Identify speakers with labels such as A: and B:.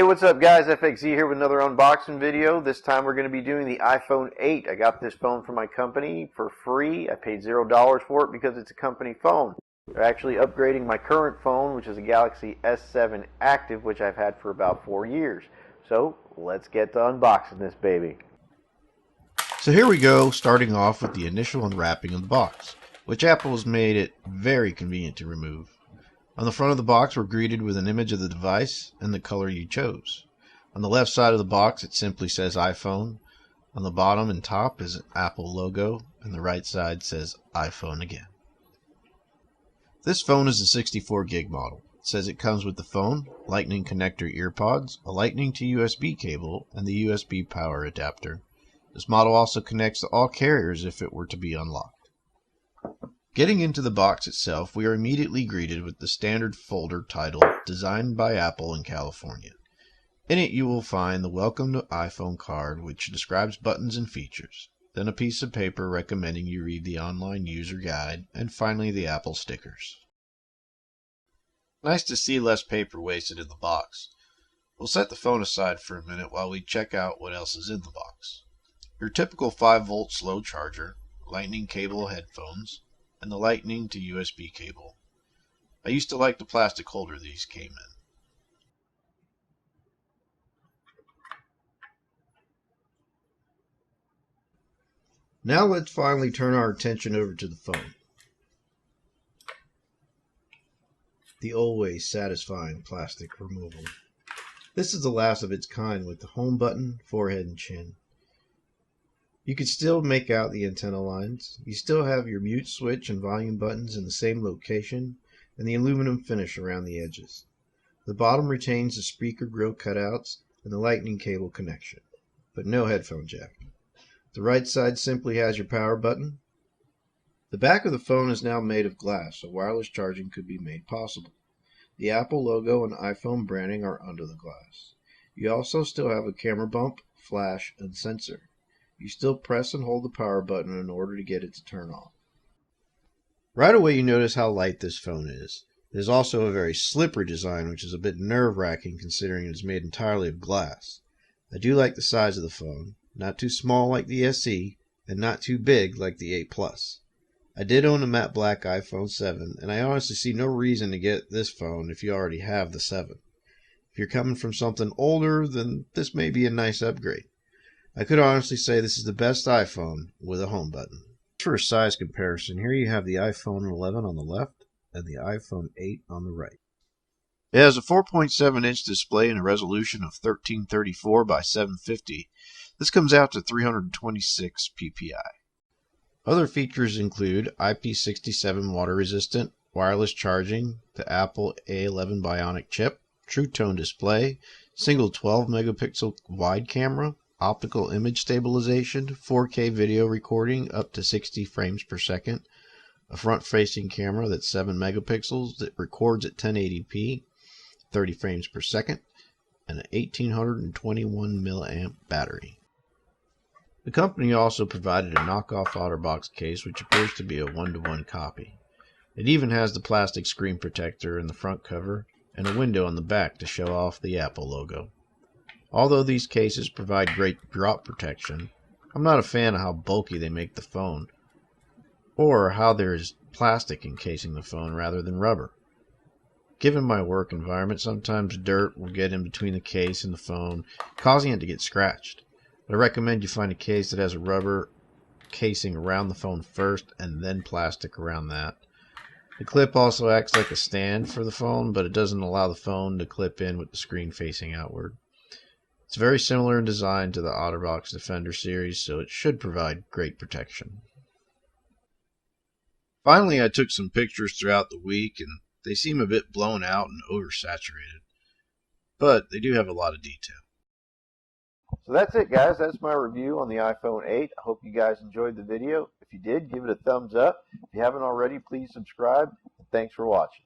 A: what's up guys, FXZ here with another unboxing video. This time we're going to be doing the iPhone 8. I got this phone from my company for free. I paid $0 for it because it's a company phone. They're actually upgrading my current phone, which is a Galaxy S7 Active, which I've had for about 4 years. So let's get to unboxing this baby.
B: So here we go, starting off with the initial unwrapping of the box, which Apple has made it very convenient to remove. On the front of the box, we're greeted with an image of the device and the color you chose. On the left side of the box, it simply says iPhone. On the bottom and top is an Apple logo, and the right side says iPhone again. This phone is a 64 gig model. It says it comes with the phone, Lightning connector earpods, a Lightning to USB cable, and the USB power adapter. This model also connects to all carriers if it were to be unlocked. Getting into the box itself, we are immediately greeted with the standard folder titled Designed by Apple in California. In it you will find the Welcome to iPhone card, which describes buttons and features, then a piece of paper recommending you read the online user guide, and finally the Apple stickers. Nice to see less paper wasted in the box. We'll set the phone aside for a minute while we check out what else is in the box. Your typical 5-volt slow charger, Lightning cable headphones, and the Lightning to USB cable. I used to like the plastic holder these came in. Now let's finally turn our attention over to the phone. The always satisfying plastic removal. This is the last of its kind with the home button, forehead, and chin. You can still make out the antenna lines. You still have your mute switch and volume buttons in the same location, and the aluminum finish around the edges. The bottom retains the speaker grill cutouts and the Lightning cable connection, but no headphone jack. The right side simply has your power button. The back of the phone is now made of glass, so wireless charging could be made possible. The Apple logo and iPhone branding are under the glass. You also still have a camera bump, flash, and sensor. You still press and hold the power button in order to get it to turn off. Right away you notice how light this phone is. It is also a very slippery design, which is a bit nerve-wracking considering it is made entirely of glass. I do like the size of the phone, not too small like the SE, and not too big like the 8 Plus. I did own a matte black iPhone 7, and I honestly see no reason to get this phone if you already have the 7. If you're coming from something older, then this may be a nice upgrade. I could honestly say this is the best iPhone with a home button. For a size comparison, here you have the iPhone 11 on the left and the iPhone 8 on the right. It has a 4.7-inch display and a resolution of 1334 by 750. This comes out to 326 ppi. Other features include IP67 water resistant, wireless charging, the Apple A11 Bionic chip, True Tone display, single 12 megapixel wide camera, optical image stabilization, 4K video recording up to 60 frames per second, a front-facing camera that's 7 megapixels that records at 1080p, 30 frames per second, and an 1821 milliamp battery. The company also provided a knockoff OtterBox case which appears to be a one-to-one copy. It even has the plastic screen protector in the front cover and a window on the back to show off the Apple logo. Although these cases provide great drop protection, I'm not a fan of how bulky they make the phone, or how there is plastic encasing the phone rather than rubber. Given my work environment, sometimes dirt will get in between the case and the phone, causing it to get scratched. I recommend you find a case that has a rubber casing around the phone first and then plastic around that. The clip also acts like a stand for the phone, but it doesn't allow the phone to clip in with the screen facing outward. It's very similar in design to the OtterBox Defender series, so it should provide great protection. Finally, I took some pictures throughout the week, and they seem a bit blown out and oversaturated, but they do have a lot of detail.
A: So that's it guys, that's my review on the iPhone 8. I hope you guys enjoyed the video. If you did, give it a thumbs up. If you haven't already, please subscribe. Thanks for watching.